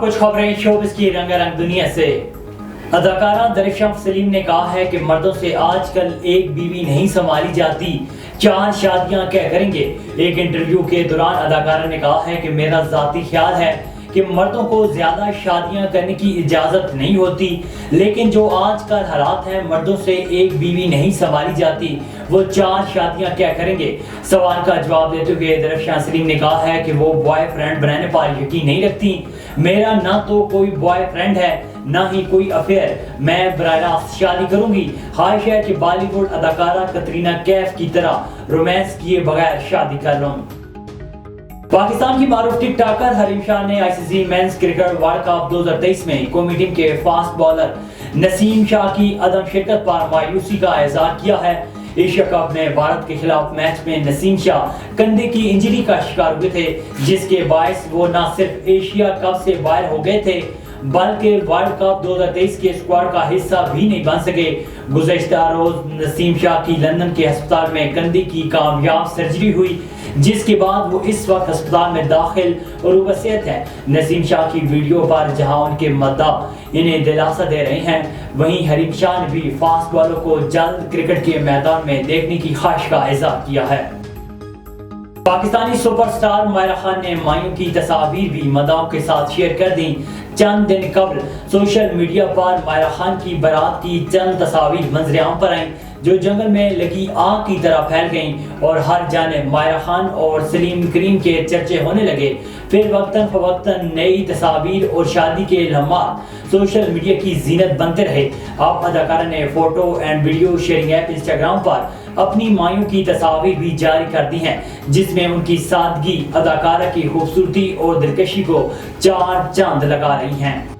कुछ खबरें शोबिस की रंगारंग दुनिया से। अदाकारा दरिफ्शान सलीम ने कहा है कि मर्दों से आजकल एक बीवी नहीं संभाली जाती, 4 शादियां क्या करेंगे। एक इंटरव्यू के दौरान अदाकारा ने कहा है कि मेरा जाती ख्याल है कि मर्दों को ज्यादा शादियां करने की इजाजत नहीं होती, लेकिन जो आजकल हालात हैं, मर्दों से एक बीवी नहीं संभाली जाती, वो 4 शादियां क्या करेंगे। सवाल का जवाब देते हुए दरिफ्शान सलीम ने कहा है कि वो बॉयफ्रेंड बनाने पर यकीन नहीं रखती। मेरा ना तो कोई बॉयफ्रेंड है ना ही कोई अफेयर, मैं बराह रास्त शादी करूंगी। ख्वाहिश है कि बॉलीवुड अदाकारा कटरीना कैफ की तरह रोमांस किए बगैर शादी कर लूं। पाकिस्तान की मारूफ टिकटॉकर हरीम शाह ने ICC men's cricket world cup 2023 में कौमी टीम के फास्ट बॉलर नसीम शाह की अदम शिरकत पर मायूसी का इजहार किया है। एशिया कप में भारत के खिलाफ मैच में नसीम शाह कंधे की इंजरी का शिकार हुए थे, जिसके बायस वो न सिर्फ एशिया कप से बाहर हो गए थे बल्कि वर्ल्ड कप 2023 के स्क्वाड का हिस्सा भी नहीं बन सके। गुज़श्ता रोज नसीम शाह की लंदन के अस्पताल में कंधे की कामयाब सर्जरी हुई, जिसके बाद वो इस वक्त अस्पताल में दाखिल और उपस्थित है। नसीम शाह की वीडियो पर जहां उनके मद्दाह इन्हें दिलासा दे रहे हैं, वहीं हरीम शाह ने भी फास्ट बॉलर को जल्द क्रिकेट के मैदान में देखने की ख्वाहिश का इजहार किया है। पाकिस्तानी सुपरस्टार मायरा खान ने मायूं की तस्वीर भी मदाओं के साथ शेयर कर दी। चंद दिन कबल सोशल मीडिया पर मायरा खान की बारात की चंद तस्वीर मंजर-ए-आम पर आई, जो जंगल में लगी आग की तरह फैल गईं और हर जानिब मायरा खान और सलीम करीम के चर्चे होने लगे। फिर वक्तन फवक्तन नई तस्वीर और शादी के लम्हात सोशल मीडिया की जीनत बनते रहे। अब अदाकारा ने photo and video sharing app Instagram पर अपनी मायूं की तस्वीर भी जारी कर दी हैं, जिसमें उनकी सादगी अदाकारा की खूबसूरती और दिलकशी को 4 चांद लगा रही हैं।